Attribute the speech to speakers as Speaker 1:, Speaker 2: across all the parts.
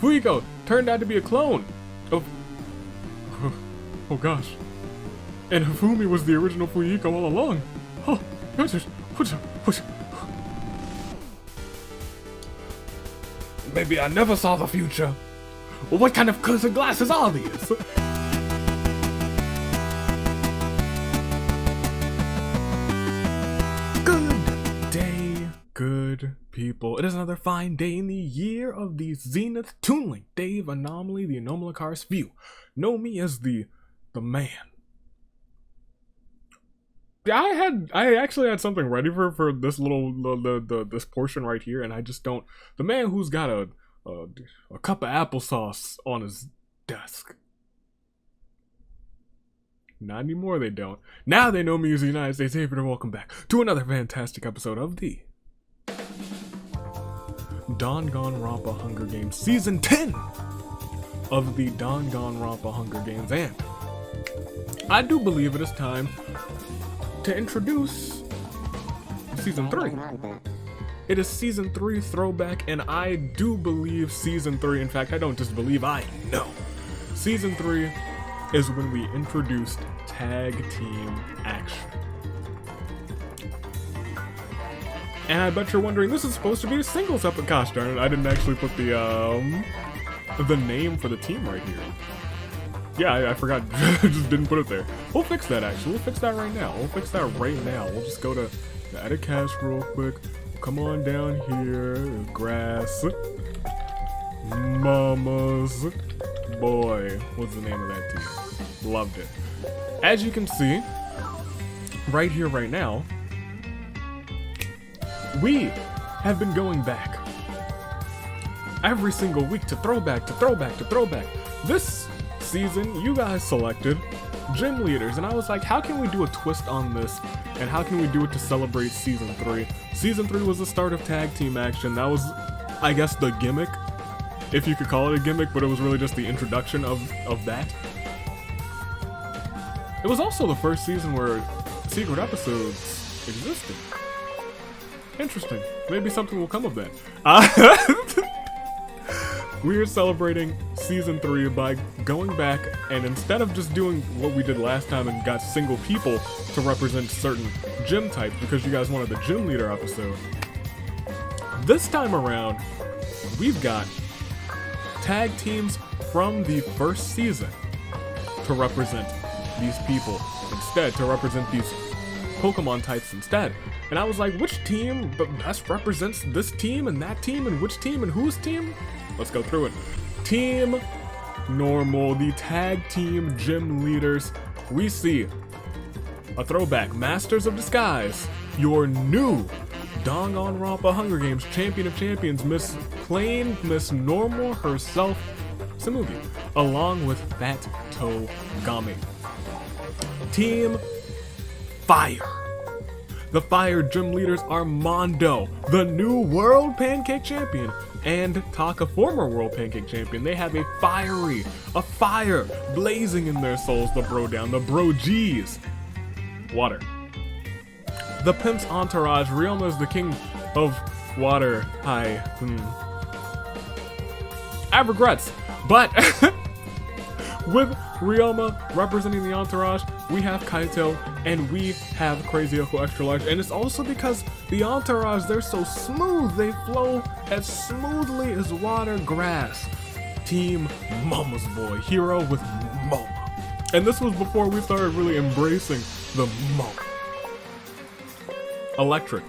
Speaker 1: Fuiko turned out to be a clone of... Oh gosh. And Hifumi was the original Fuyiko all along. Oh, maybe I never saw the future. Well, what kind of cursed glasses are these? Good day, good people. It is another fine day in the year of the Zenith Toonlink. Dave Anomaly, the Anomalicar's View. Know me as the man. I actually had something ready for this this portion right here, and I just don't. The man who's got a cup of applesauce on his desk. Not anymore, they don't. Now they know me as the United States Savior, and welcome back to another fantastic episode of the Danganronpa Hunger Games Season 10 of the Danganronpa Hunger Games, and I do believe it is time to introduce Season 3. It is Season 3 Throwback, and I do believe Season 3, in fact, I don't just believe, I know. Season 3 is when we introduced tag team action. And I bet you're wondering, this is supposed to be a singles episode. Gosh darn it, I didn't actually put the name for the team right here. Yeah, I forgot. Just didn't put it there. We'll fix that, actually. We'll fix that right now. We'll We'll just go to the edit cast real quick. Come on down here. Grass. Mamas. Boy. What's the name of that team? Loved it. As you can see, right here, right now, we have been going back every single week to throwback, to throwback, to throwback. This season, you guys selected gym leaders, and I was like, how can we do a twist on this, and how can we do it to celebrate Season 3? Season 3 was the start of tag team action. That was, I guess, the gimmick, if you could call it a gimmick, but it was really just the introduction of that. It was also the first season where secret episodes existed. Interesting. Maybe something will come of that. We are celebrating Season 3 by going back, and instead of just doing what we did last time and got single people to represent certain gym types because you guys wanted the gym leader episode, this time around, we've got tag teams from the first season to represent these people instead, to represent these Pokemon types instead. And I was like, which team best represents this team and that team, and which team and whose team? Let's go through it. Team Normal, the tag team gym leaders. We see a throwback, Masters of Disguise, your new Danganronpa Hunger Games Champion of Champions, Miss Normal herself, Tsumugi, along with Fat Toe Gami. Team Fire. The Fire gym leaders are Mondo, the new World Pancake Champion, and Taka, former World Pancake Champion. They have a fire blazing in their souls, the bro down, the bro G's. Water. The Pimp's entourage, Ryoma is the king of water. I have regrets, but with Ryoma representing the entourage, we have Kaito, and we have Crazy Oko Extra Large, and it's also because the entourage, they're so smooth, they flow as smoothly as water grass. Team Mama's Boy, Hero with Mama. And this was before we started really embracing the Mama. Electric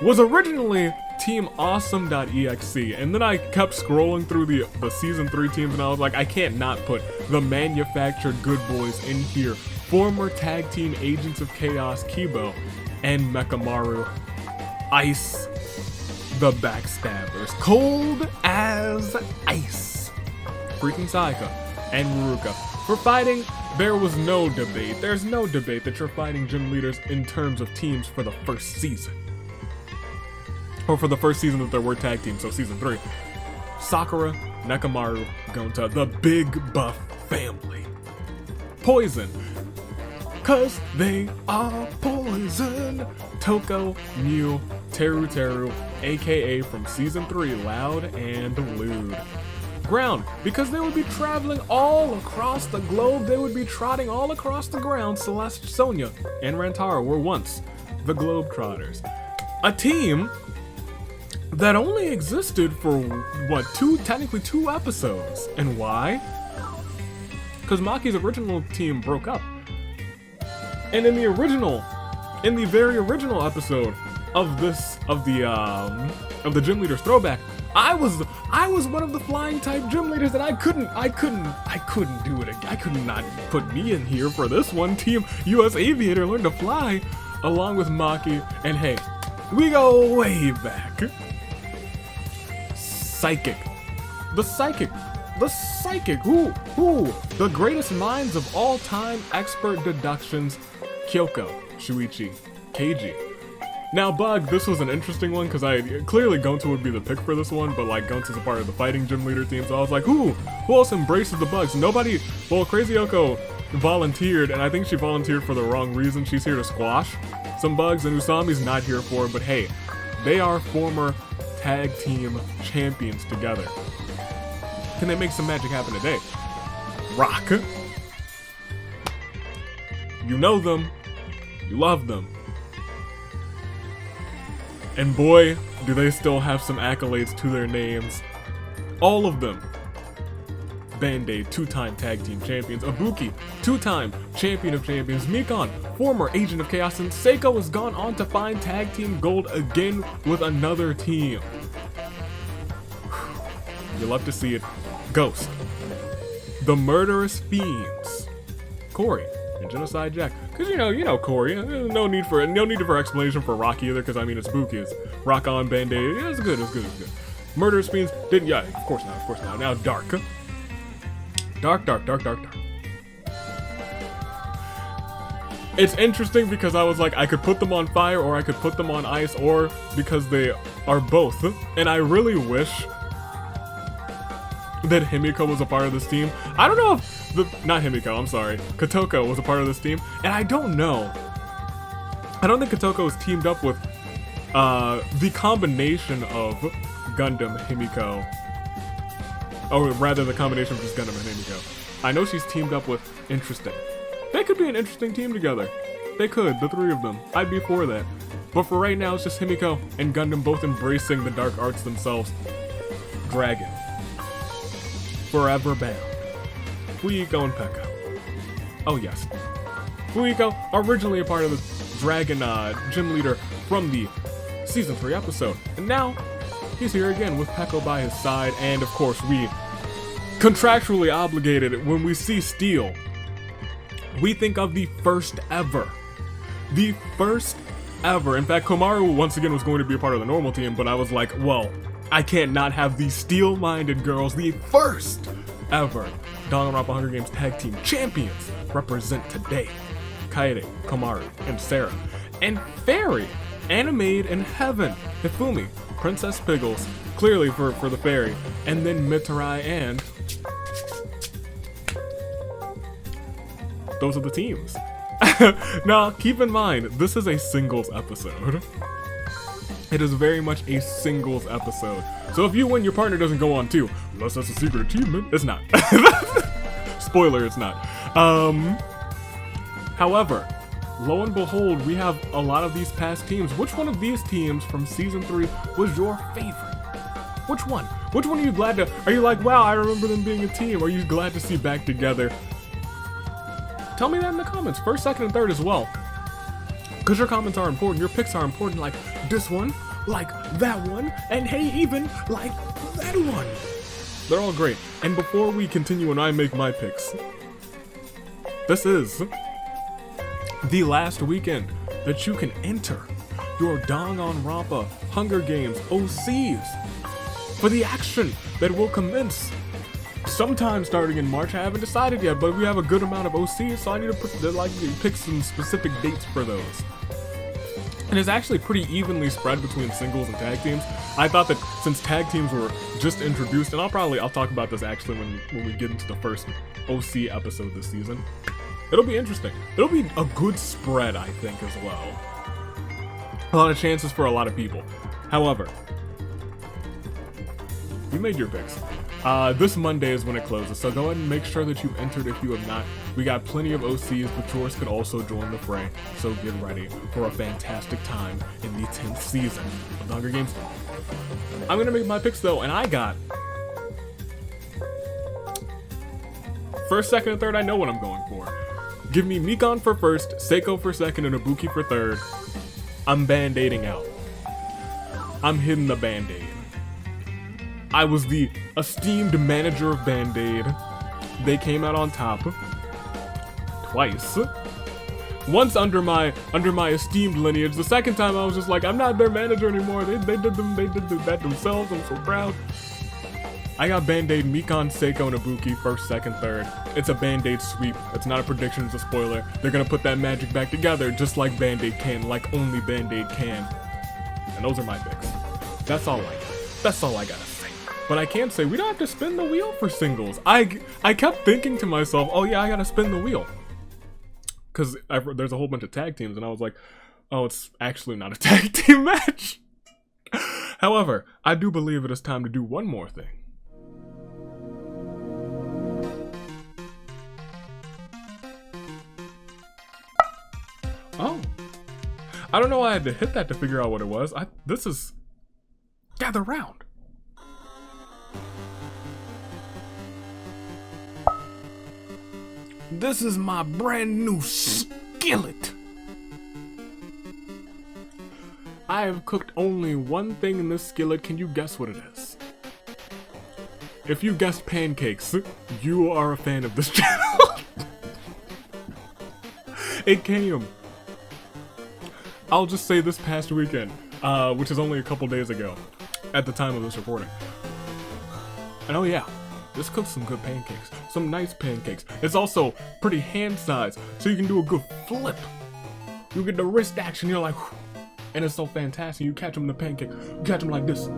Speaker 1: was originally Team Awesome.exe, and then I kept scrolling through the Season 3 teams, and I was like, I can't not put the manufactured good boys in here. Former tag team Agents of Chaos, Kibo, and Mekamaru. Ice, the Backstabbers. Cold as ice. Freaking Saika and Ruruka. For fighting, there was no debate. There's no debate that you're fighting gym leaders in terms of teams for the first season. Or for the first season that there were tag teams, so Season 3. Sakura, Nekamaru, Gonta, the Big Buff Family. Poison. 'Cause they are poison. Toko, Mew, Teru, aka from Season 3, Loud and Lewd. ground, because they would be traveling all across the globe. They would be trotting all across the ground. Celeste, Sonia, and Rantaro were once the Globetrotters. A team that only existed for, what, technically two episodes. And why? Because Maki's original team broke up. And in the very original episode of the gym leaders throwback, I was one of the flying type gym leaders, and I couldn't do it. I could not put me in here for this one. Team US Aviator learned to fly along with Maki, and hey, we go way back. The psychic, who, the greatest minds of all time, expert deductions, Kyoko, Shuichi, Keiji. Now, Bug, this was an interesting one, because clearly Gonta would be the pick for this one, but like Gonta's a part of the fighting gym leader team, so I was like, who else embraces the bugs? Nobody. Well, Crazy Yoko volunteered, and I think she volunteered for the wrong reason. She's here to squash some bugs, and Usami's not here for it, but hey, they are former tag team champions together. Can they make some magic happen today? Rock. You know them. You love them. And boy, do they still have some accolades to their names. All of them. Band-Aid, two-time tag team champions. Ibuki, two-time champion of champions. Mikon, former agent of chaos. And Seiko has gone on to find tag team gold again with another team. You love to see it. Ghost. The Murderous Fiends. Corey and Genocide Jack. Cause you know Corey. There's no need for explanation for Rock either. Cause I mean it's spooky. It's Rock on Band-Aid. Yeah, it's good. Murderous Fiends didn't. Yeah, of course not. Now Dark. It's interesting because I was like, I could put them on fire or I could put them on ice, or because they are both. And I really wish that Himiko was a part of this team. I don't know if not Himiko, I'm sorry. Kotoko was a part of this team, and I don't know. I don't think Kotoko was teamed up with the combination of Gundam, Himiko, or rather the combination of just Gundam and Himiko. I know she's teamed up with Interesting. They could be an interesting team together. They could, the three of them. I'd be for that. But for right now, it's just Himiko and Gundam both embracing the dark arts themselves. Dragon. Forever bound. Fuyiko and Pekka. Oh yes. Fuyiko, originally a part of the Dragon gym leader from the Season 3 episode. And now, he's here again with Pekka by his side, and of course we contractually obligated when we see Steel. We think of the first ever. The first ever. In fact, Komaru once again was going to be a part of the normal team, but I was like, well, I can't not have these steel-minded girls, the first ever Danganronpa Hunger Games Tag Team Champions, represent today. Kaede, Komaru, and Sarah. And Fairy, Animaid in Heaven, Hifumi, Princess Piggles, clearly for the Fairy, and then Mitarai, and those are the teams. Now, keep in mind, this is a singles episode. It is very much a singles episode. So if you win, your partner doesn't go on too. Unless that's a secret achievement. It's not. Spoiler, it's not. However, lo and behold, we have a lot of these past teams. Which one of these teams from Season 3 was your favorite? Which one? Which one are you glad to... Are you like, wow, I remember them being a team? Are you glad to see back together? Tell me that in the comments. First, second, and third as well. Because your comments are important, your picks are important, like this one, like that one, and hey, even like that one. They're all great. And before we continue and I make my picks, this is the last weekend that you can enter your Danganronpa Hunger Games OCs for the action that will commence sometime starting in March. I haven't decided yet, but we have a good amount of OCs, so I need to pick some specific dates for those. And it's actually pretty evenly spread between singles and tag teams. I thought that since tag teams were just introduced, and I'll talk about this actually when we get into the first OC episode this season. It'll be interesting. It'll be a good spread, I think, as well. A lot of chances for a lot of people. However, you made your picks. This Monday is when it closes, so go ahead and make sure that you've entered if you have not. We got plenty of OCs, but yours could also join the fray, so get ready for a fantastic time in the 10th season of the Hunger Games. I'm gonna make my picks though, and I got first, second, and third. I know what I'm going for. Give me Mikon for first, Seiko for second, and Ibuki for third. I'm band-aiding out. I'm hitting the band-aid. I was the esteemed manager of Band-Aid. They came out on top twice. Once under my esteemed lineage. The second time I was just like, I'm not their manager anymore. They did that themselves. I'm so proud. I got Band-Aid, Mikon, Seiko, and Ibuki first, second, third. It's a Band-Aid sweep. It's not a prediction, it's a spoiler. They're gonna put that magic back together just like Band-Aid can, like only Band-Aid can. And those are my picks. That's all I gotta say. But I can say we don't have to spin the wheel for singles. I kept thinking to myself, oh yeah, I gotta spin the wheel. Because there's a whole bunch of tag teams, and I was like, oh, it's actually not a tag team match. However, I do believe it is time to do one more thing. Oh. I don't know why I had to hit that to figure out what it was. This is Gather Round. This is my brand new skillet. I have cooked only one thing in this skillet. Can you guess what it is? If you guessed pancakes, you are a fan of this channel. It came, I'll just say, this past weekend, which is only a couple days ago at the time of this recording. And oh yeah, this cooks some good pancakes. Some nice pancakes. It's also pretty hand-sized, so you can do a good flip. You get the wrist action, you're like, whew, and it's so fantastic. You catch them in the pancake, you catch them like this.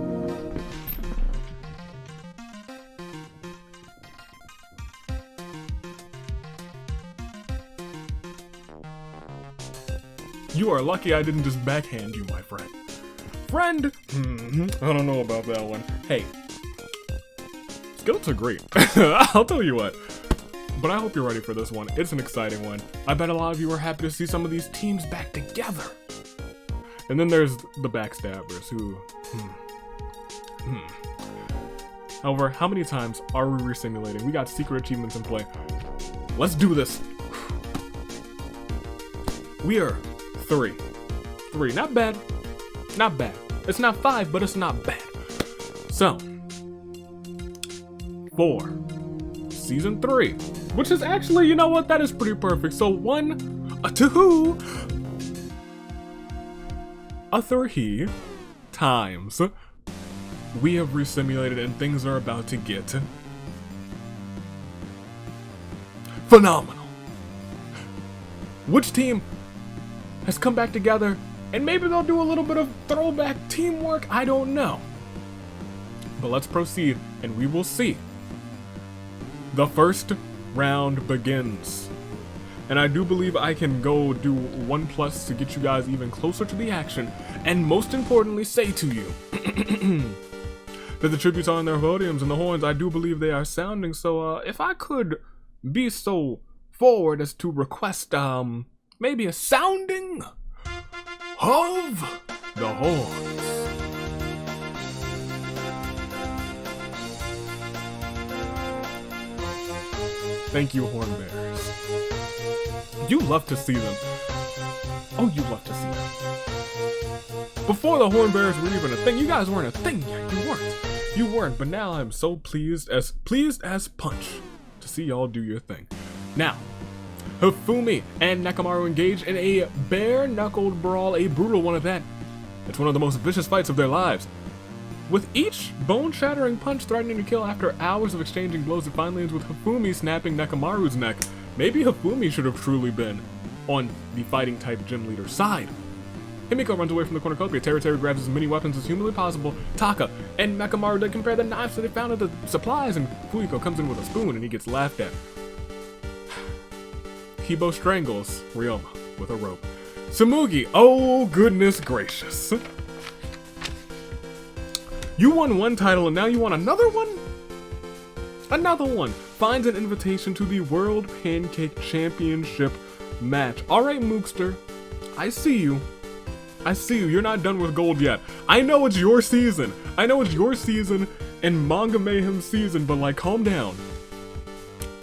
Speaker 1: You are lucky I didn't just backhand you, my friend. Friend? I don't know about that one. Hey. Skillets are great. I'll tell you what. But I hope you're ready for this one. It's an exciting one. I bet a lot of you are happy to see some of these teams back together. And then there's the backstabbers who... However, how many times are we resimulating? We got secret achievements in play. Let's do this. We are 3. Not bad. Not bad. It's not 5, but it's not bad. So... 4. Season 3. Which is actually, you know what? That is pretty perfect. So 1, 2, 3 times we have resimulated and things are about to get phenomenal. Which team has come back together and maybe they'll do a little bit of throwback teamwork? I don't know. But let's proceed and we will see. The first round begins. And I do believe I can go do 1+ to get you guys even closer to the action. And most importantly, say to you that the tributes are on their podiums and the horns, I do believe they are sounding. So if I could be so forward as to request maybe a sounding of the horns. Thank you, horn bearers. You love to see them. Oh, you love to see them. Before the horn bearers were even a thing, you guys weren't a thing yet. You weren't. But now I'm so pleased as punch to see y'all do your thing. Now, Hifumi and Nekomaru engage in a bare-knuckled brawl, a brutal one at that. It's one of the most vicious fights of their lives. With each bone-shattering punch threatening to kill after hours of exchanging blows, it finally ends with Hifumi snapping Nekomaru's neck. Maybe Hifumi should have truly been on the fighting-type gym leader's side. Himiko runs away from the cornucopia. Teru grabs as many weapons as humanly possible. Taka and Nekomaru then compare the knives that they found at the supplies, and Fuyuko comes in with a spoon and he gets laughed at. Kibo strangles Ryoma with a rope. Tsumugi, oh goodness gracious. You won one title and now you want another one? Another one finds an invitation to the World Pancake Championship match. Alright, Mookster, I see you. I see you. You're not done with gold yet. I know it's your season. I know it's your season and Manga Mayhem's season, but like, calm down.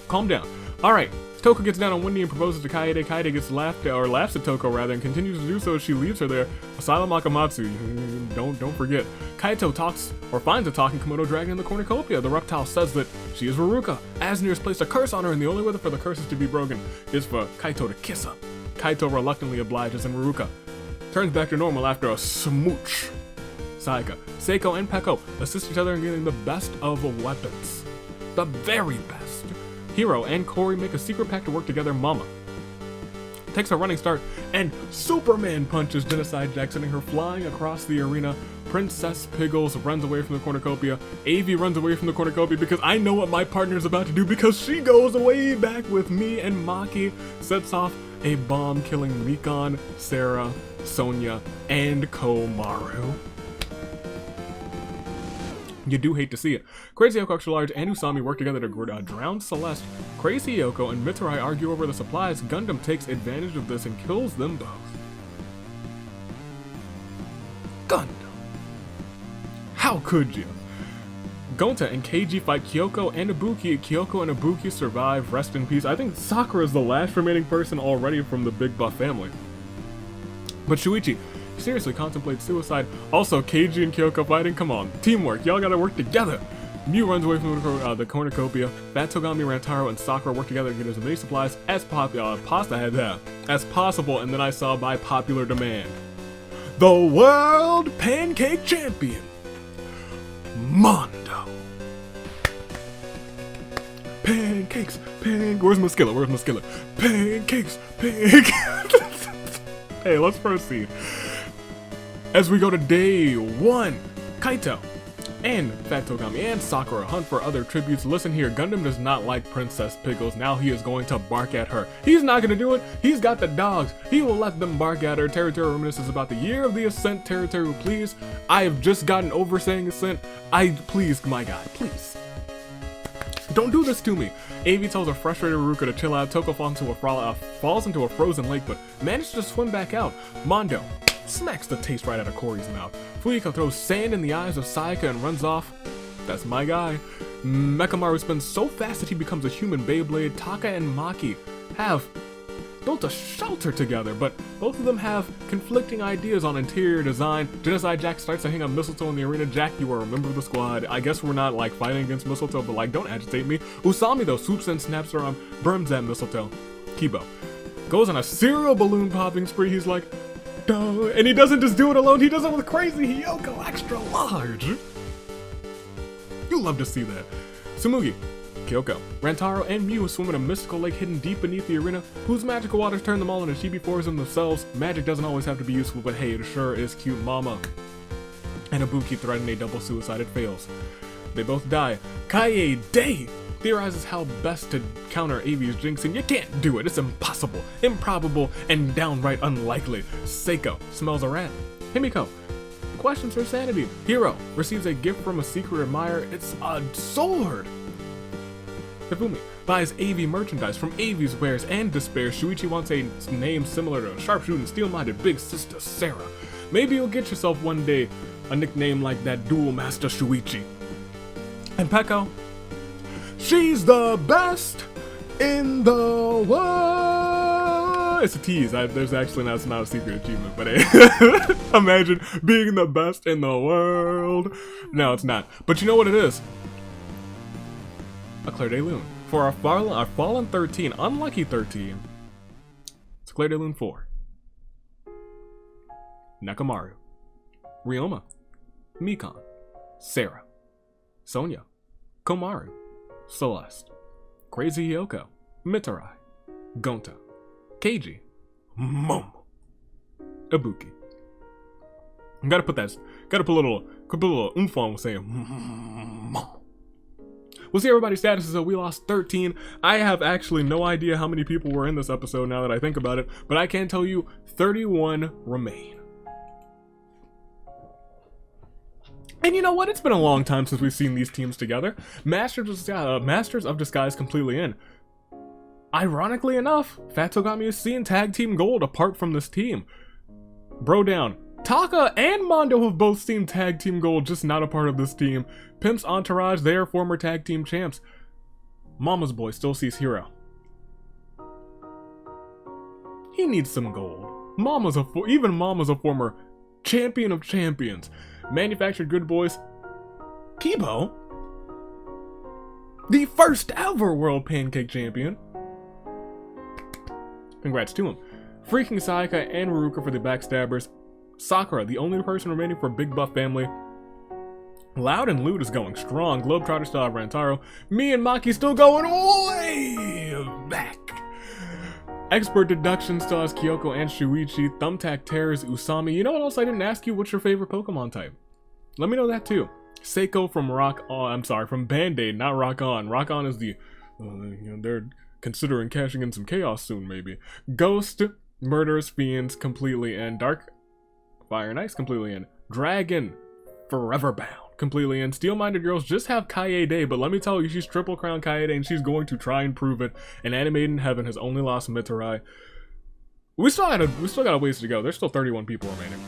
Speaker 1: Calm down. Alright, Toko gets down on one knee and proposes to Kaede. Kaede gets laughs at Toko rather, and continues to do so as she leaves her there. Asylum Akamatsu, don't forget. Kaito talks, or finds a talking Komodo dragon in the cornucopia. The reptile says that she is Ruruka. Asnir has placed a curse on her, and the only way for the curses to be broken is for Kaito to kiss her. Kaito reluctantly obliges, and Ruruka turns back to normal after a smooch. Sayaka, Seiko, and Peko assist each other in getting the best of weapons. The very best. Hiro and Cory make a secret pact to work together. Mama takes a running start, and Superman punches Genocide Jack, sending her flying across the arena. Princess Piggles runs away from the cornucopia. Avi runs away from the cornucopia because I know what my partner's about to do, because she goes way back with me, and Maki sets off a bomb, killing Mikon, Sarah, Sonia, and Komaru. You do hate to see it. Crazy Yoko Extra Large and Usami work together to drown Celeste. Crazy Yoko and Mitsurai argue over the supplies. Gundam takes advantage of this and kills them both. Gundam. How could you? Gonta and Keiji fight Kyoko and Ibuki. Kyoko and Ibuki survive. Rest in peace. I think Sakura is the last remaining person already from the Big Buff family. But Shuichi seriously contemplates suicide. Also, Keiji and Kyoko fighting. Come on, teamwork. Y'all gotta work together. Mew runs away from the cornucopia. Fat Togami, Rantaro, and Sakura work together to get as many supplies as possible, and then I saw by popular demand, the World Pancake Champion, Mondo. Pancakes, where's my skillet? Pancakes. Hey, let's proceed. As we go to day 1, Kaito and Fat Togami and Sakura hunt for other tributes. Listen here, Gundam does not like Princess Piggles. Now he is going to bark at her. He's not going to do it. He's got the dogs. He will let them bark at her. Territorial reminiscences about the year of the Ascent. Territorial, please. I have just gotten over saying Ascent. Please, my guy, please. Don't do this to me. Avi tells a frustrated Ruka to chill out. Toko falls into a frozen lake, but manages to swim back out. Mondo smacks the taste right out of Cory's mouth. Fuyuko throws sand in the eyes of Sayaka and runs off. That's my guy. Mekamaru spins so fast that he becomes a human Beyblade. Taka and Maki have built a shelter together, but both of them have conflicting ideas on interior design. Genocide Jack starts to hang up mistletoe in the arena. Jack, you are a member of the squad. I guess we're not like fighting against mistletoe, but like, don't agitate me. Usami though swoops in, snaps her arm, burns that mistletoe. Kibo goes on a cereal balloon popping spree. He's like, duh, and he doesn't just do it alone, he does it with Crazy Hyoko Extra Large. You love to see that. Tsumugi, Kyoko, Rantaro, and Mew swim in a mystical lake hidden deep beneath the arena, whose magical waters turn them all into chibi forms themselves. Magic doesn't always have to be useful, but hey, it sure is cute. Mama and Ibuki threaten a double suicide. It fails. They both die. Kaede theorizes how best to counter Avi's jinxing. You can't do it. It's impossible, improbable, and downright unlikely. Seiko smells a rat. Himiko questions her sanity. Hiro receives a gift from a secret admirer. It's a sword. Hifumi buys AV merchandise from AV's wares and despair. Shuichi wants a name similar to a sharpshooting, steel-minded big sister Sarah. Maybe you'll get yourself one day a nickname like that, Duel Master Shuichi. And Peko, she's the best in the world. It's a tease. There's actually not a secret achievement, but hey, imagine being the best in the world. No, it's not. But you know what it is? A Claire de Lune. For our fallen 13, unlucky 13, it's Claire de Lune 4. Nakamaru, Ryoma, Mikon, Sarah, Sonia, Komaru, Celeste, Crazy Hyoko, Mitsurai, Gonta, Keiji, Momo, Ibuki. Gotta put a little oomph on saying Momo. We'll see everybody's statuses, so we lost 13. I have actually no idea how many people were in this episode now that I think about it, but I can tell you 31 remain. And you know what? It's been a long time since we've seen these teams together. Masters of Disguise completely in. Ironically enough, Fat Togami is seeing tag team gold apart from this team. Bro down. Taka and Mondo have both seen tag team gold, just not a part of this team. Pimp's entourage, they are former tag team champs. Mama's boy still sees Hero. He needs some gold. Even Mama's a former champion of champions. Manufactured good boys. Kibo, the first ever world pancake champion. Congrats to him. Freaking Sayaka and Ruruka for the backstabbers. Sakura, the only person remaining for Big Buff family. Loud and Lewd is going strong. Globetrotter still have Rantaro. Me and Maki still going way back. Expert Deduction still has Kyoko and Shuichi. Thumbtack Terrors Usami. You know what else I didn't ask you? What's your favorite Pokemon type? Let me know that too. Seiko from from Band-Aid, not Rock On. Rock On is the, they're considering cashing in some chaos soon, maybe. Ghost, Murderous Fiends, completely in. Dark Fire and Ice, completely in. Dragon, Forever Bound, completely in. Steel-Minded Girls just have Kaede, but let me tell you, she's Triple Crown Kaede, and she's going to try and prove it. And Animated in Heaven has only lost Mitarai. We still got a ways to go. There's still 31 people remaining.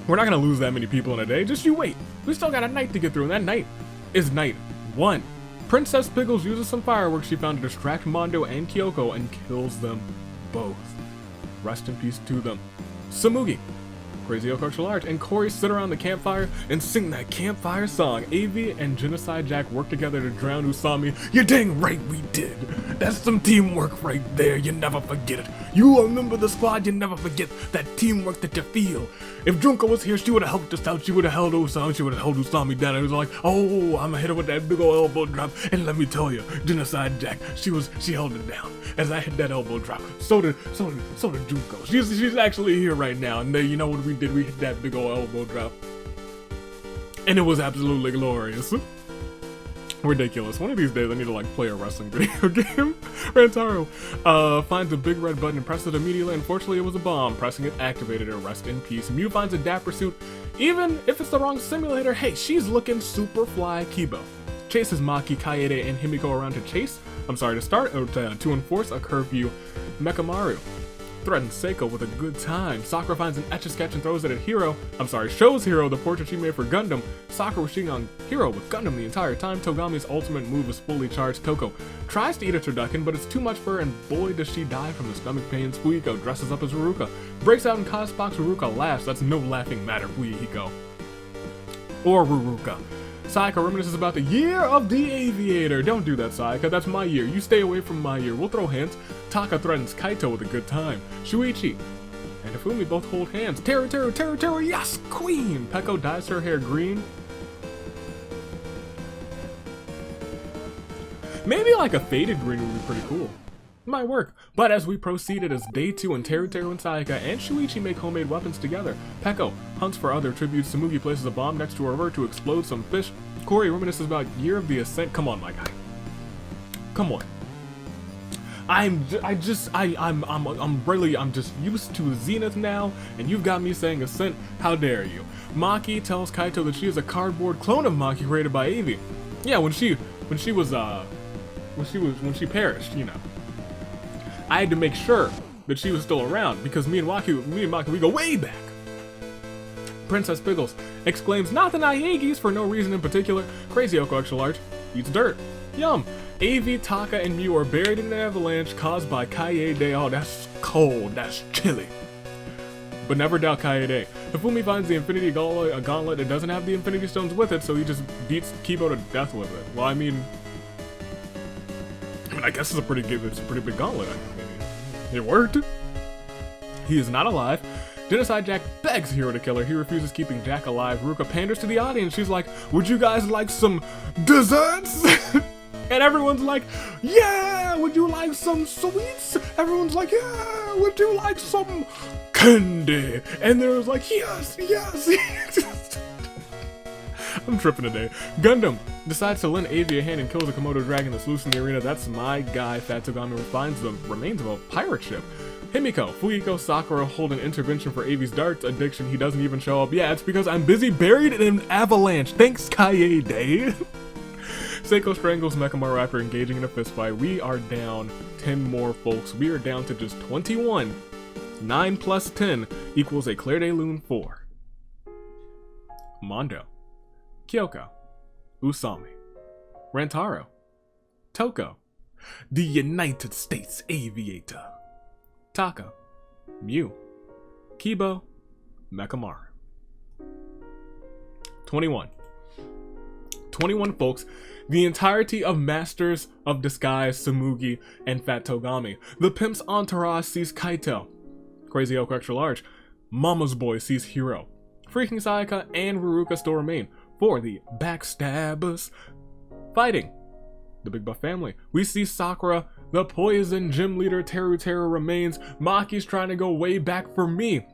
Speaker 1: We're not gonna lose that many people in a day. Just you wait. We still got a night to get through, and that night is night 1. Princess Pickles uses some fireworks she found to distract Mondo and Kyoko and kills them both. Rest in peace to them. Samugi, Crazy Oak Martial Arts, and Corey sit around the campfire and sing that campfire song. Avi and Genocide Jack work together to drown Usami. You're dang right we did. That's some teamwork right there. You never forget it. You remember the squad, you never forget that teamwork that you feel. If Junko was here, she would have helped us out. She would have held Usami. She would have held Usami down. It was like, oh, I'm gonna hit her with that big old elbow drop. And let me tell you, Genocide Jack, she held it down. As I hit that elbow drop, so did Junko. She's actually here right now. And then you know what we did? We hit that big old elbow drop. And it was absolutely glorious. Ridiculous. One of these days I need to like play a wrestling video game. Rantaro finds a big red button and presses it immediately. Unfortunately, it was a bomb. Pressing it activated it. Rest in peace. Mew finds a dapper suit. Even if it's the wrong simulator, hey, she's looking super fly. Kibo chases Maki, Kaede, and Himiko around to start or to enforce a curfew. Mekamaru threatens Seiko with a good time. Sakura finds an Etch-a-Sketch and throws it at shows Hiro the portrait she made for Gundam. Sakura was cheating on Hiro with Gundam the entire time. Togami's ultimate move is fully charged. Toko tries to eat a turducken, but it's too much for her, and boy does she die from the stomach pains. Fuiko dresses up as Ruruka, breaks out in cosbox. Ruruka laughs. That's no laughing matter, Fuiko. Or Ruruka. Sayaka reminisces about the year of the aviator. Don't do that, Sayaka. That's my year. You stay away from my year. We'll throw hands. Taka threatens Kaito with a good time. Shuichi and Ifumi both hold hands. Terror, yes, queen! Peko dyes her hair green. Maybe like a faded green would be pretty cool. Might work. But as we proceed, it is day 2 and Teru and Sayaka and Shuichi make homemade weapons together. Peko hunts for other tributes. Samugi places a bomb next to a river to explode some fish. Corey reminisces about Year of the Ascent. Come on, my guy. Come on. I'm just used to Zenith now, and you've got me saying Ascent. How dare you? Maki tells Kaito that she is a cardboard clone of Maki created by Avi. Yeah, when she perished, you know. I had to make sure that she was still around because me and Maki, we go way back. Princess Pickles exclaims, not the Naegis for no reason in particular. Crazy Oko Extra Large eats dirt. Yum. Avi, Taka, and Mew are buried in an avalanche caused by Kaede. Oh, that's cold. That's chilly. But never doubt Kaede. Hifumi finds the Infinity Gauntlet, a gauntlet that doesn't have the Infinity Stones with it, so he just beats Kibo to death with it. Well, I mean, I guess it's a pretty big gauntlet. It worked. He is not alive. Genocide Jack begs Hiro to kill her. He refuses, keeping Jack alive. Ruka panders to the audience. She's like, would you guys like some desserts? And everyone's like, yeah, would you like some sweets? Everyone's like, yeah, would you like some candy? And there was like, yes. I'm tripping today. Gundam decides to lend Avi a hand and kills a Komodo dragon that's loose in the arena. That's my guy. Fat Togami finds the remains of a pirate ship. Himiko, Fuyiko, Sakura hold an intervention for Avi's darts addiction. He doesn't even show up. Yeah, it's because I'm busy buried in an avalanche. Thanks, Kaede. Seiko strangles Mechamaru after engaging in a fistfight. We are down 10 more, folks. We are down to just 21. 9 plus 10 equals a Claire de Lune 4. Mondo, Kyoko, Usami, Rantaro, Toko, the United States Aviator, Taka, Mew, Kibo, Mechamaru. 21. 21, folks. The entirety of Masters of Disguise, Tsumugi, and Fat Togami. The Pimp's entourage sees Kaito. Crazy Oak Extra Large. Mama's Boy sees Hiro. Freaking Sayaka and Ruruka still remain for the Backstabbers. Fighting the Big Buff family. We see Sakura, the Poison Gym Leader, Teru remains. Maki's trying to go way back for me,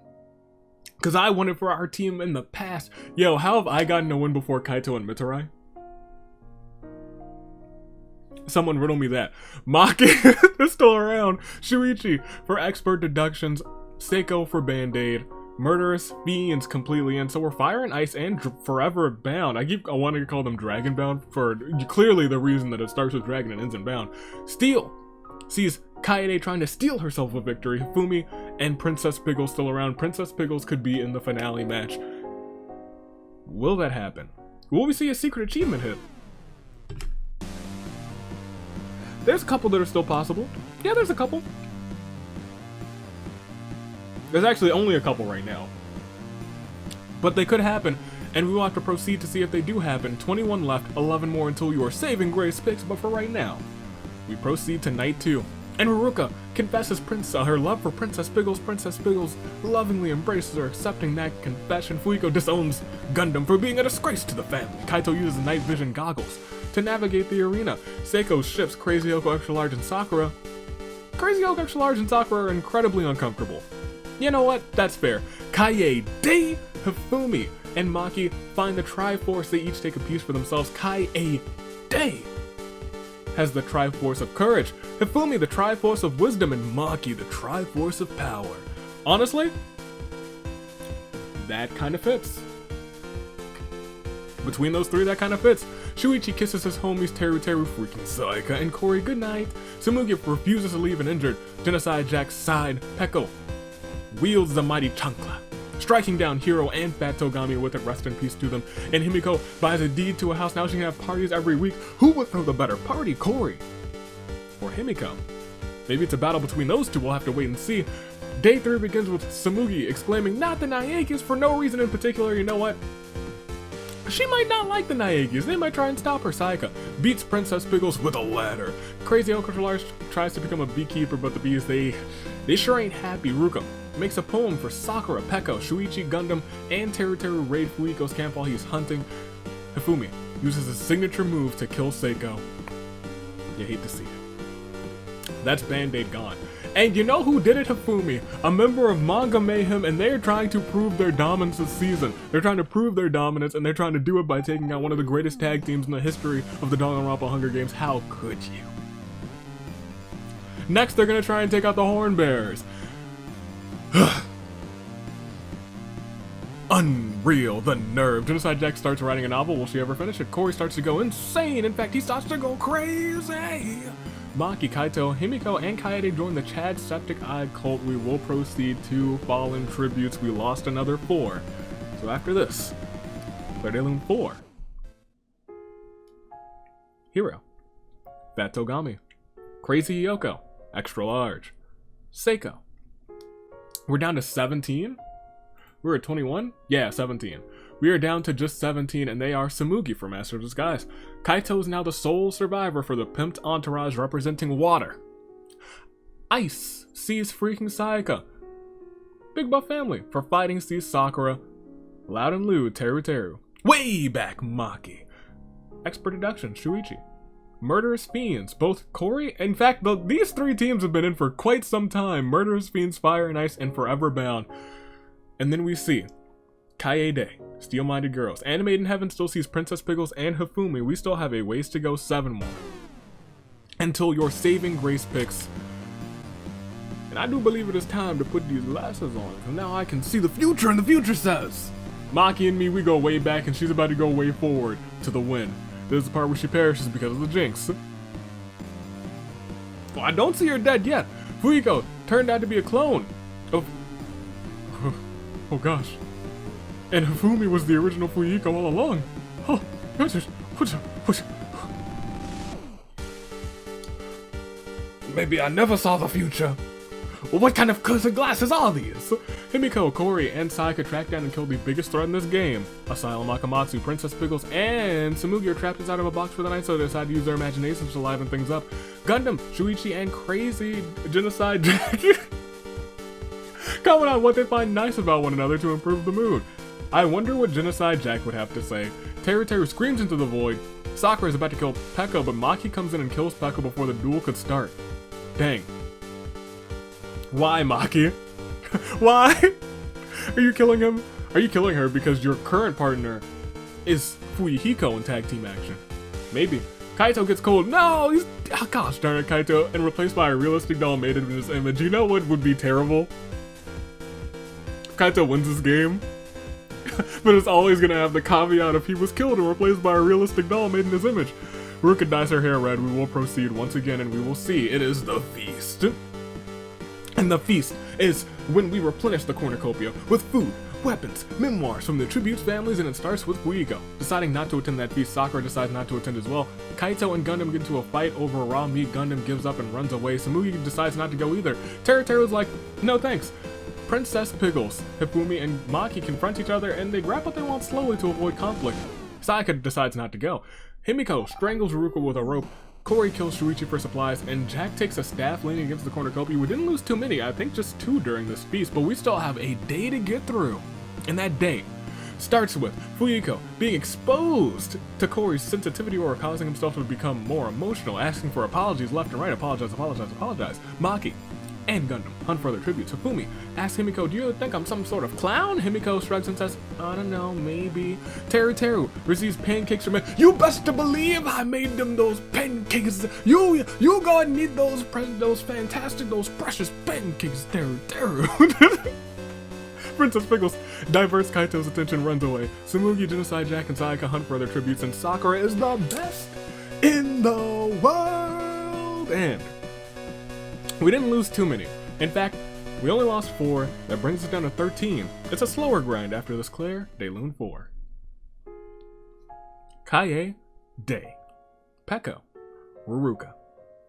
Speaker 1: because I won it for our team in the past. Yo, how have I gotten a win before Kaito and Mitarai? Someone riddle me that. Maki is still around. Shuichi for expert deductions. Seiko for Band-Aid. Murderous Fiends completely in. So we're Fire and Ice and Forever Bound. I want to call them Dragon Bound for clearly the reason that it starts with Dragon and ends in Bound. Steel sees Kaede trying to steal herself a victory. Hifumi and Princess Piggles still around. Princess Piggles could be in the finale match. Will that happen? Will we see a secret achievement hit? There's a couple that are still possible. Yeah, there's a couple. There's actually only a couple right now. But they could happen, and we will have to proceed to see if they do happen. 21 left, 11 more until your saving grace picks, but for right now, we proceed to night 2. And Ruruka confesses her love for Princess Piggles. Princess Piggles lovingly embraces her, accepting that confession. Fuyiko disowns Gundam for being a disgrace to the family. Kaito uses night vision goggles to navigate the arena. Seiko ships Crazy Oko Extra Large and Sakura. Crazy Oko Extra Large and Sakura are incredibly uncomfortable. You know what? That's fair. Kaede, Hifumi, and Maki find the Triforce. They each take a piece for themselves. Kaede has the Triforce of Courage, Hifumi the Triforce of Wisdom, and Maki the Triforce of Power. Honestly, that kind of fits. Between those three, that kind of fits. Shuichi kisses his homies Teru, freaking Sayaka, and Corey goodnight. Tsumugi refuses to leave an injured. Genocide Jack's side, Peko wields the mighty chancla, striking down Hiro and Fat Togami with it. Rest in peace to them. And Himiko buys a deed to a house. Now she can have parties every week. Who would throw the better party, Corey or Himiko? Maybe it's a battle between those two. We'll have to wait and see. Day 3 begins with Tsumugi exclaiming, "Not the Naegis," for no reason in particular. You know what? She might not like the Naegis. They might try and stop her. Sayaka beats Princess Piggles with a ladder. Crazy Oko Large tries to become a beekeeper, but the bees, they sure ain't happy. Ruka makes a poem for Sakura, Peko, Shuichi, Gundam, and Teru raid Fuyiko's camp while he's hunting. Hifumi uses his signature move to kill Seiko. You hate to see it. That's Band-Aid gone. And you know who did it, Hifumi? A member of Manga Mayhem, and they're trying to prove their dominance this season. They're trying to prove their dominance, and they're trying to do it by taking out one of the greatest tag teams in the history of the Danganronpa Hunger Games. How could you? Next, they're gonna try and take out the Horn Bearers. Unreal, the nerve. Genocide Jack starts writing a novel. Will she ever finish it? Corey starts to go insane. In fact, he starts to go crazy. Maki, Kaito, Himiko, and Kaede join the Chad Septic Eye cult. We will proceed to Fallen Tributes. We lost another 4. So after this, Claire de Lune 4. Hiro, Fat Togami, Crazy Yoko, Extra Large, Seiko. We're down to 17? We were at 21? Yeah, 17. We are down to just 17, and they are Tsumugi from Master of Disguise. Kaito is now the sole survivor for the pimped entourage representing water. Ice sees freaking Sayaka. Big Buff family for fighting sees Sakura. Loud and lewd, Teru. Way back, Maki. Expert deduction, Shuichi. Murderous Fiends, both Corey. In fact, these 3 teams have been in for quite some time. Murderous Fiends, Fire and Ice, and Forever Bound. And then we see Kaede, Steel-Minded Girls. Animated in Heaven still sees Princess Piggles and Hifumi. We still have a ways to go, 7 more. Until your saving grace picks And I do believe it is time to put these glasses on, and now I can see the future, and the future says, Maki and me, we go way back, and she's about to go way forward to the win. This is the part where she perishes because of the jinx. Well, I don't see her dead yet. Fuyiko turned out to be a clone of... Oh gosh. And Hifumi was the original Fuyiko all along. Oh, maybe I never saw the future. Well, what kind of cursed glasses are these? Himiko, Kori, and Sayaka track down and kill the biggest threat in this game. Asylum Akamatsu, Princess Pickles, and Tsumugi are trapped inside of a box for the night, so they decide to use their imaginations to liven things up. Gundam, Shuichi, and Crazy Genocide Jack comment on what they find nice about one another to improve the mood. I wonder what Genocide Jack would have to say. Teru screams into the void. Sakura is about to kill Pekka, but Maki comes in and kills Pekka before the duel could start. Dang. Why, Maki? Why? Are you killing him? Are you killing her because your current partner is Fuyuhiko in tag team action? Maybe. Kaito gets cold. No, he's... Oh, gosh darn it, Kaito. And replaced by a realistic doll made in his image. You know what would be terrible? If Kaito wins this game. But it's always gonna have the caveat if he was killed and replaced by a realistic doll made in his image. Ruka dyes her hair red. We will proceed once again and we will see. It is the feast. And the feast is when we replenish the cornucopia with food, weapons, memoirs from the tributes families, and it starts with Fuyiko. Deciding not to attend that feast, Sakura decides not to attend as well. Kaito and Gundam get into a fight over a raw meat. Gundam gives up and runs away. Tsumugi decides not to go either. Teru's like, no thanks. Princess Pickles, Hifumi, and Maki confront each other and they grab what they want slowly to avoid conflict. Sayaka decides not to go. Himiko strangles Ruka with a rope. Kori kills Shuichi for supplies, and Jack takes a staff leaning against the cornucopia. We didn't lose too many, I think just 2 during this feast, but we still have a day to get through. And that day starts with Fuyiko being exposed to Kori's sensitivity or causing himself to become more emotional, asking for apologies left and right. Apologize. Maki and Gundam hunt for their tributes. Hifumi asks Himiko, do you think I'm some sort of clown? Himiko shrugs and says, I don't know, maybe. Teru receives pancakes from me. You best to believe I made them those pancakes. You go and eat those fantastic, those precious pancakes, Teru. Princess Pickles diverts Kaito's attention, runs away. Tsumugi, Genocide Jack, and Sayaka hunt for their tributes, and Sakura is the best in the world. And we didn't lose too many. In fact, we only lost 4. That brings us down to 13. It's a slower grind after this Claire de Lune 4. Kaie, Day, Peko, Ruruka,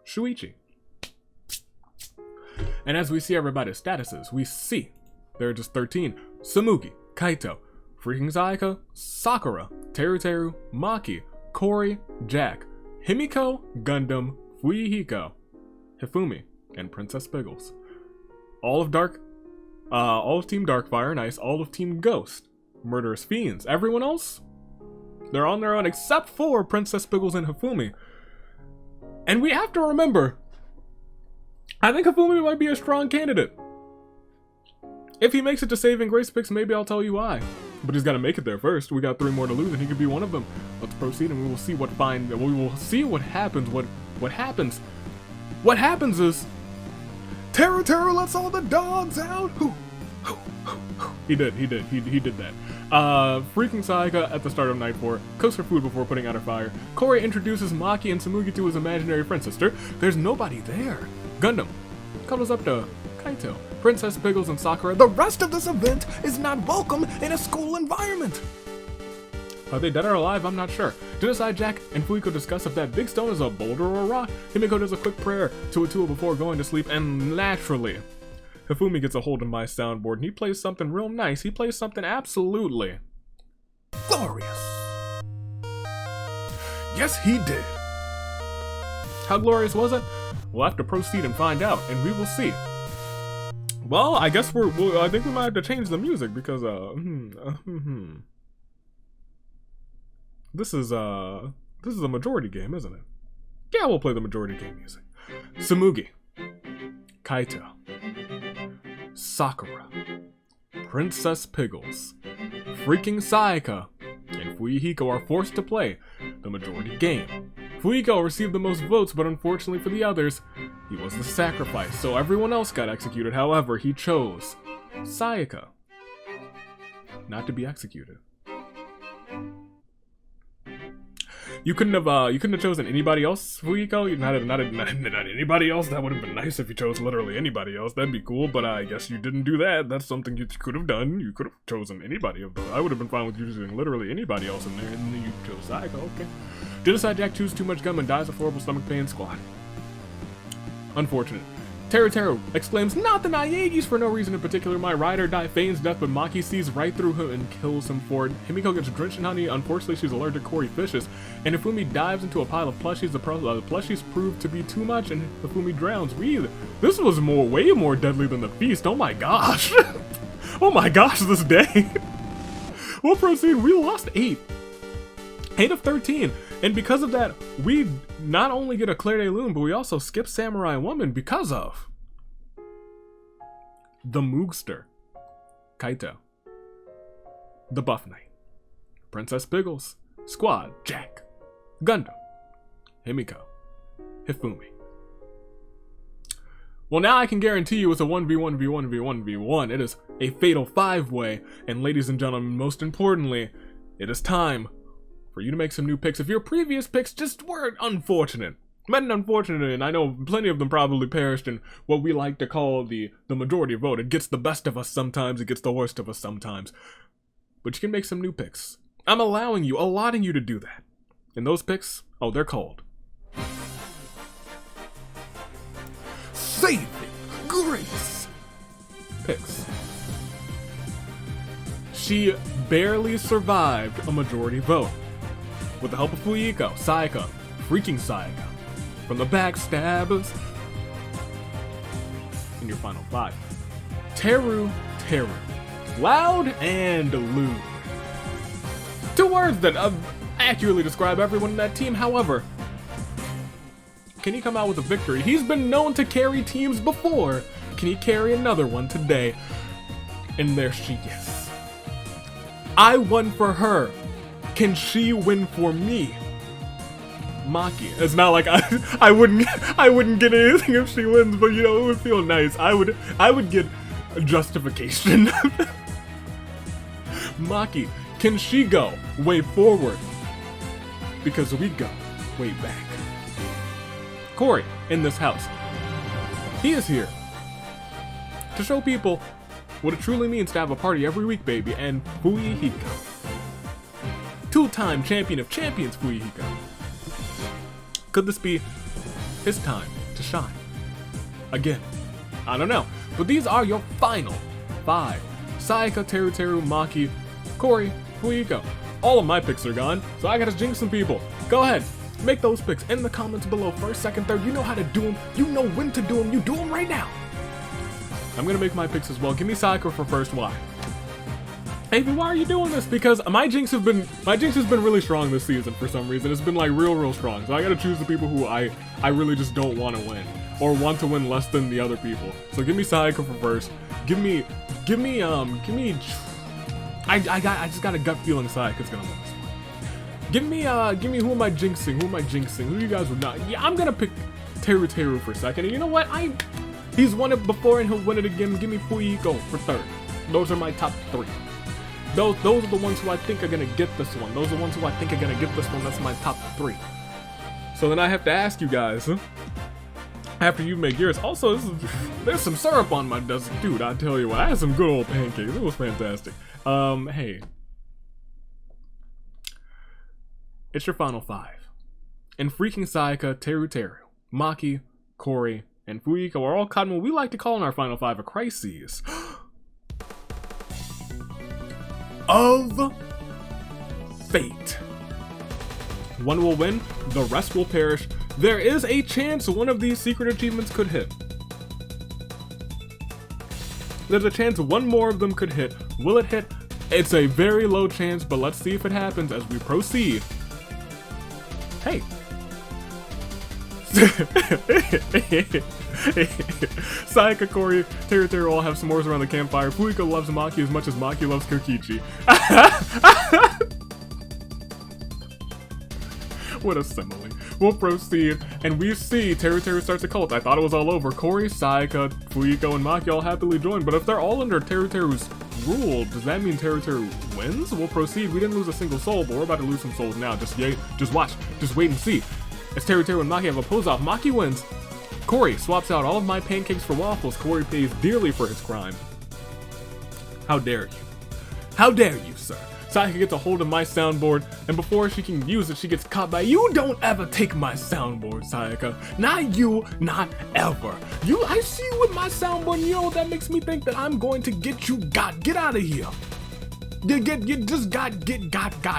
Speaker 1: Shuichi. And as we see everybody's statuses, we see there are just 13. Tsumugi, Kaito, freaking Sayaka, Sakura, Teru, Maki, Kori, Jack, Himiko, Gundam, Fuyuhiko, Hifumi, and Princess Pickles. All of Team Darkfire, nice. All of Team Ghost, Murderous Fiends. Everyone else, they're on their own except for Princess Pickles and Hifumi. And we have to remember, I think Hifumi might be a strong candidate. If he makes it to Saving Grace picks, maybe I'll tell you why. But he's got to make it there first. We got 3 more to lose, and he could be one of them. Let's proceed, and we will see what happens. What happens is Teru lets all the dogs out. He did that. Freaking Sayaka at the start of Night 4 cooks her food before putting out her fire. Kori introduces Maki and Tsumugi to his imaginary friend sister. There's nobody there. Gundam cuddles up to Kaito. Princess Pickles and Sakura. The rest of this event is not welcome in a school environment. Are they dead or alive? I'm not sure. Genocide Jack and Fuyuhiko discuss if that big stone is a boulder or a rock. Himiko does a quick prayer to Atua before going to sleep, and naturally, Hifumi gets a hold of my soundboard and he plays something real nice. He plays something absolutely glorious. Yes, he did. How glorious was it? We'll have to proceed and find out, and we will see. Well, I guess I think we might have to change the music because This is a majority game, isn't it? Yeah, we'll play the majority game music. Tsumugi, Kaito, Sakura, Princess Pickles, freaking Sayaka, and Fuyuhiko are forced to play the majority game Fuiko received the most votes, but unfortunately for the others, he was the sacrifice, so everyone else got executed. However, he chose Sayaka not to be executed. You couldn't have chosen anybody else, Fuiko. Not anybody else. That would have been nice if you chose literally anybody else. That'd be cool. But I guess you didn't do that. That's something you could have done. You could have chosen anybody of those. I would have been fine with choosing literally anybody else in there, and then you chose Sayaka. Okay. Genocide Jack chews too much gum and dies of horrible stomach pain. Squad. Unfortunate. Teru exclaims, "Not the Naegis!" for no reason in particular. My ride or die feigns death, but Maki sees right through him and kills him for it. Himiko gets drenched in honey. Unfortunately, she's allergic to Cory fishes. And Ifumi dives into a pile of plushies. The plushies prove to be too much, and Ifumi drowns. This was way more deadly than the feast. Oh my gosh. Oh my gosh, this day. We'll proceed. We lost 8. 8 of 13. And because of that, we not only get a Claire de Lune, but we also skip Samurai Woman because of the Moogster, Kaito, the Buff Knight, Princess Piggles, Squad, Jack, Gundam, Himiko, Hifumi. Well, now I can guarantee you it's a 1v1v1v1v1. It is a fatal 5-way, and ladies and gentlemen, most importantly, it is time for you to make some new picks. If your previous picks just were unfortunate, and I know plenty of them probably perished in what we like to call the majority vote. It gets the best of us sometimes, it gets the worst of us sometimes. But you can make some new picks. I'm allotting you to do that. And those picks, oh, they're called Saving Grace picks. She barely survived a majority vote. With the help of Fuiko, Sayaka, freaking Sayaka, from the backstabbers. In your final 5. Teru, loud and lewd. 2 words that accurately describe everyone in that team. However, can he come out with a victory? He's been known to carry teams before. Can he carry another one today? And there she is. I won for her. Can she win for me? Maki. It's not like I wouldn't get anything if she wins, but you know, it would feel nice. I would get a justification. Maki, can she go way forward? Because we go way back. Cory, in this house, he is here to show people what it truly means to have a party every week, baby, and Fuihiko. 2-time champion of champions, Fuihiko. Could this be his time to shine? Again, I don't know. But these are your final 5. Sayaka, Teru, Maki, Cory, Fuihiko. All of my picks are gone, so I gotta jinx some people. Go ahead, make those picks in the comments below. First, second, third, you know how to do them. You know when to do them. You do them right now. I'm gonna make my picks as well. Give me Sayaka for first. Why? Hey, why are you doing this? Because my jinx has been really strong this season for some reason. It's been like real strong. So I gotta choose the people who I really just don't want to win, or want to win less than the other people. So give me Sayaka for first. Give me. I just got a gut feeling Sayaka's gonna win this one. Give me who am I jinxing? Who you guys would not? Yeah, I'm gonna pick Teru for second. And you know what? He's won it before and he'll win it again. Give me Fuihiko for third. Those are my top 3. Those are the ones who I think are gonna get this one. Those are the ones who I think are gonna get this one. That's my top 3. So then I have to ask you guys, after you make yours. Also, there's some syrup on my desk, dude. I tell you what, I had some good old pancakes. It was fantastic. Hey, it's your final 5, and freaking Sayaka, Teru, Maki, Cory, and Fuihiko are all caught in what we like to call in our final 5 a crises of fate. One will win, the rest will perish. There is a chance one of these secret achievements could hit. There's a chance one more of them could hit. Will it hit? It's a very low chance, but let's see if it happens as we proceed. Hey. Sayaka, Cory, Teru all have s'mores around the campfire. Fuihiko loves Maki as much as Maki loves Kokichi. What a simile. we'll proceed, and we see Teru starts a cult. I thought it was all over. Corey, Sayaka, Fuyiko, and Maki all happily join, but if they're all under Teru's rule, does that mean Teru wins? We'll proceed. We didn't lose a single soul, but we're about to lose some souls now. Just watch. Just wait and see. As Teru and Maki have a pose-off, Maki wins. Corey swaps out all of my pancakes for waffles. Corey pays dearly for his crime. How dare you? How dare you, sir? Sayaka gets a hold of my soundboard, and before she can use it, she gets caught by, "You don't ever take my soundboard, Sayaka. Not you, not ever. I see you with my soundboard, and you know what that makes me think? That I'm going to get you got. Get out of here. Got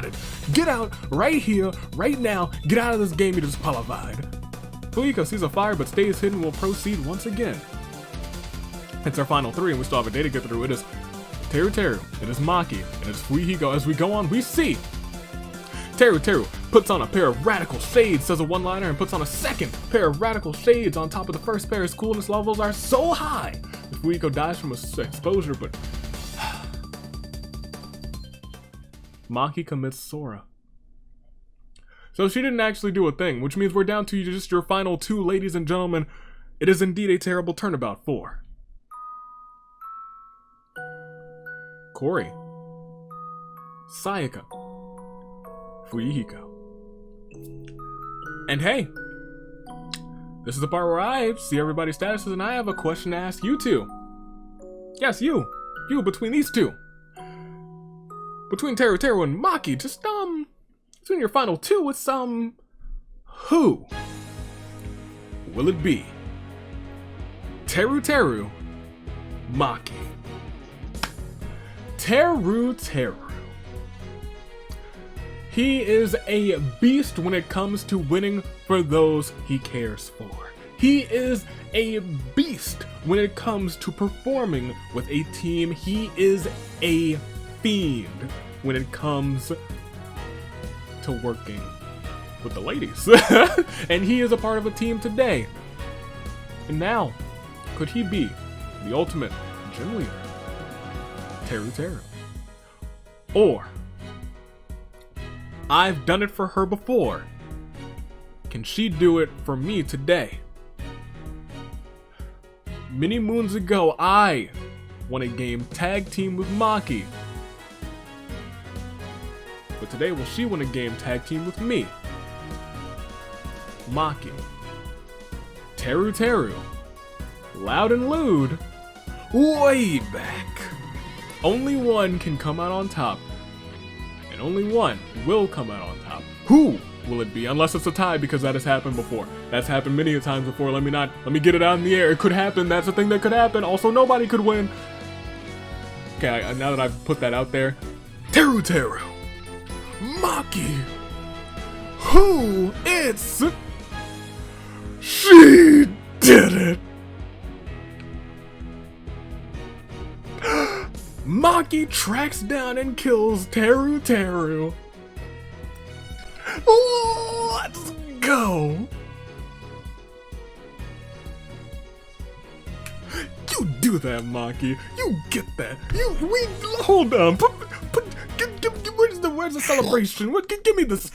Speaker 1: it. Get out right here, right now. Get out of this game you just qualified." Fuyiko sees a fire but stays hidden. Will proceed once again. It's our final three, and we still have a day to get through. It is Teru, it is Maki, and it's Fuyiko. As we go on, we see Teru puts on a pair of radical shades, says a one-liner, and puts on a second pair of radical shades on top of the first pair. His coolness levels are so high that Fuyiko dies from exposure, but Maki commits Sora. So she didn't actually do a thing, which means we're down to just your final two, ladies and gentlemen. It is indeed a terrible turnabout for Corey, Sayaka, Fuyiko. And hey, this is the part where I see everybody's statuses and I have a question to ask you two. Yes, you between these two. Between Teru and Maki, just between your final two, it's who will it be? Teru, Maki. Teru. He is a beast when it comes to winning for those he cares for. He is a beast when it comes to performing with a team. He is a fiend when it comes to working with the ladies. And he is a part of a team today. And now, could he be the ultimate gym leader? Teru. Or, I've done it for her before. Can she do it for me today? Many moons ago, I won a game tag team with Maki. But today, will she win a game tag team with me? Maki. Teru. Loud and lewd. Way back. Only one can come out on top, and only one will come out on top. Who will it be? Unless it's a tie, because that has happened before. That's happened many a times before. Let me get it out in the air. It could happen. That's a thing that could happen. Also, nobody could win. Okay, now that I've put that out there, Teru, Maki, who? It's she did it. Maki tracks down and kills Teru. Let's go. You do that, Maki. You get that. Hold on. Where's the celebration? Give me this.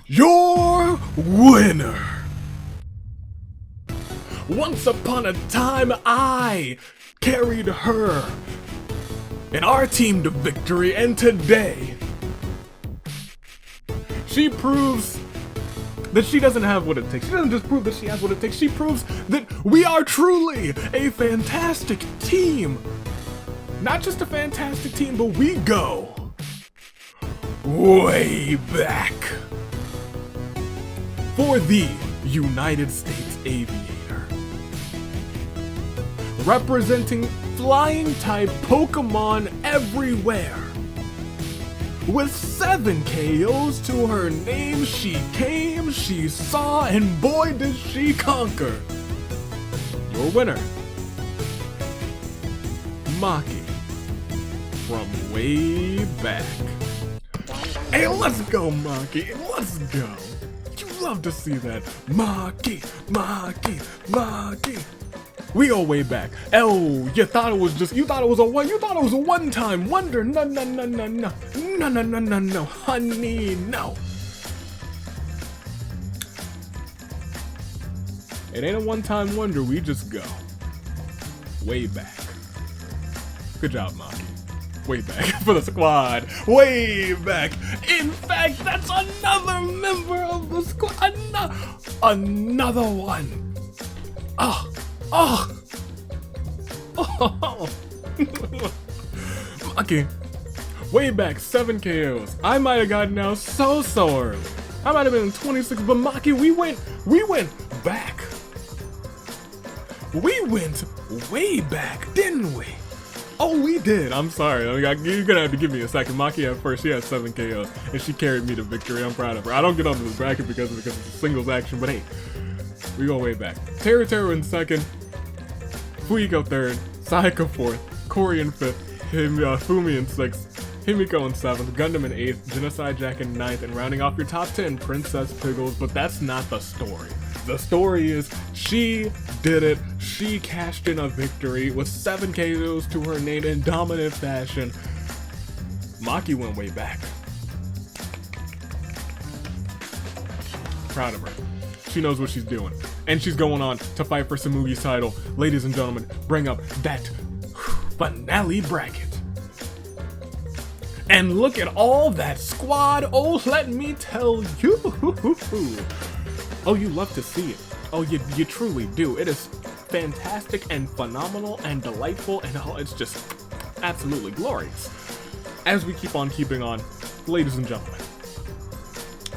Speaker 1: Your winner. Once upon a time, I carried her and our team to victory, and today she proves that she doesn't have what it takes. She doesn't just prove that she has what it takes, she proves that we are truly a fantastic team. Not just a fantastic team, but we go way back. For the United States Aviator, representing flying type Pokemon everywhere. With 7 KOs to her name, she came, she saw, and boy did she conquer. Your winner, Maki, from way back. Hey, let's go, Maki, let's go. You love to see that. Maki. We go way back. Oh, you thought it was a one-time wonder. No, honey, no. It ain't a one-time wonder, we just go way back. Good job, Maki. Way back for the squad. Way back. In fact, that's another member of the squad. Another one. Oh. Maki. Way back, 7 KOs. I might have gotten out so early. I might have been 26, but Maki, we went back. We went way back, didn't we? Oh, we did. I'm sorry. You're gonna have to give me a second. Maki at first, she had 7 KOs, and she carried me to victory. I'm proud of her. I don't get onto this bracket because it's a singles action, but hey, we go way back. Teru in second, Fuiko third, Sayaka fourth, Corey in fifth, Fumi in sixth, Himiko in seventh, Gundam in eighth, Genocide Jack in ninth, and rounding off your top 10, Princess Piggles. But that's not the story. The story is she did it. She cashed in a victory with 7 KOs to her name in dominant fashion. Maki went way back. Proud of her. She knows what she's doing. And she's going on to fight for Samugi's title. Ladies and gentlemen, bring up that finale bracket. And look at all that squad. Oh, let me tell you. Oh, you love to see it. Oh, you truly do. It is fantastic and phenomenal and delightful, and it's just absolutely glorious. As we keep on keeping on, ladies and gentlemen.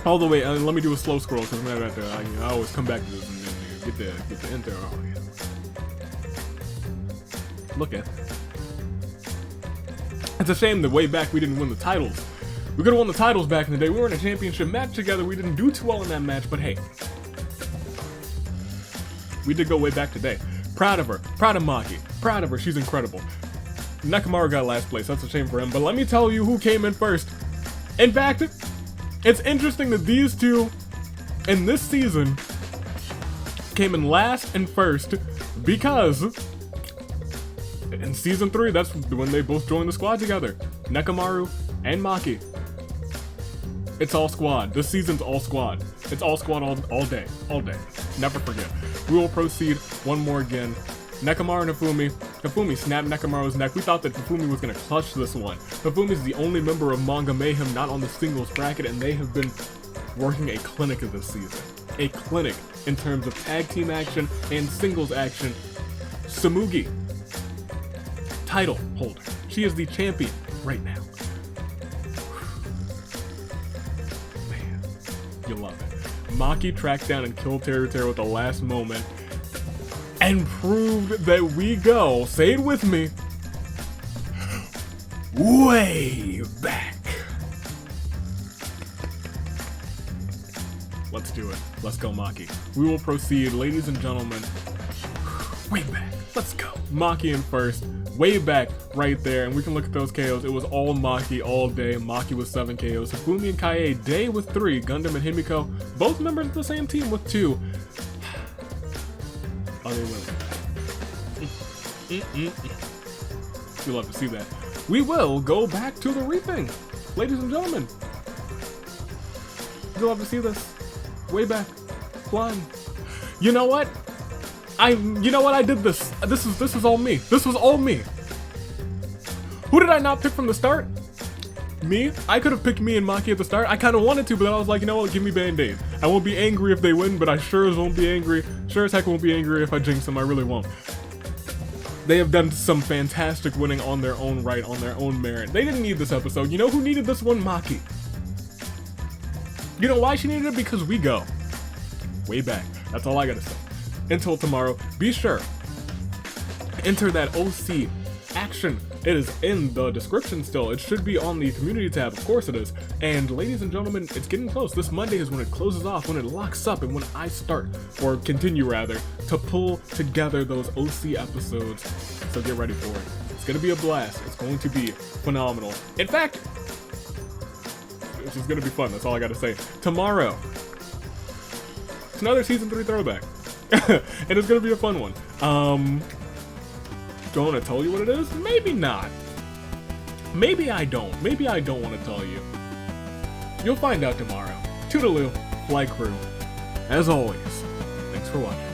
Speaker 1: All the way, let me do a slow scroll because I always come back to this and get the intro on. Look at it. It's a shame that way back we didn't win the titles. We could have won the titles back in the day. We were in a championship match together. We didn't do too well in that match, but hey. We did go way back today. Proud of her. Proud of Maki. Proud of her. She's incredible. Nekomaru got last place. That's a shame for him. But let me tell you who came in first. In fact, it's interesting that these two in this season came in last and first because in season 3, that's when they both joined the squad together. Nekomaru and Maki. It's all squad. This season's all squad. It's all squad all day. All day. Never forget. We will proceed one more again. Nekomaru and Hifumi. Hifumi snapped Nekomaru's neck. We thought that Hifumi was going to clutch this one. Hifumi is the only member of Manga Mayhem not on the singles bracket, and they have been working a clinic of this season. A clinic in terms of tag team action and singles action. Samugi, title holder. She is the champion right now. Man, you love it. Maki tracked down and killed Teru at the last moment and proved that we go, say it with me, way back. Let's do it. Let's go, Maki. We will proceed, ladies and gentlemen, way back. Let's go. Maki in first, way back right there, and we can look at those KOs. It was all Maki all day. Maki with 7 KOs. Hifumi and Kaie, Day with 3. Gundam and Himiko, both members of the same team with 2. Are they winning? You love to see that. We will go back to the reaping, ladies and gentlemen. You love to see this. Way back, flying. You know what? I did this. This was all me. This was all me. Who did I not pick from the start? Me? I could have picked me and Maki at the start. I kind of wanted to, but then I was like, you know what? Give me Band-Aid. I won't be angry if they win, but I sure as won't be angry. Sure as heck won't be angry if I jinx them. I really won't. They have done some fantastic winning on their own right, on their own merit. They didn't need this episode. You know who needed this one? Maki. You know why she needed it? Because we go way back. That's all I gotta say. Until tomorrow, be sure, enter that OC action. It is in the description still. It should be on the community tab. Of course it is. And ladies and gentlemen, it's getting close. This Monday is when it closes off, when it locks up, and when I start, or continue rather, to pull together those OC episodes. So get ready for it. It's going to be a blast. It's going to be phenomenal. In fact, it's just going to be fun. That's all I got to say. Tomorrow, it's another Season 3 throwback. And it's going to be a fun one. Do I want to tell you what it is? Maybe not. Maybe I don't. Maybe I don't want to tell you. You'll find out tomorrow. Toodaloo, Fly Crew. As always, thanks for watching.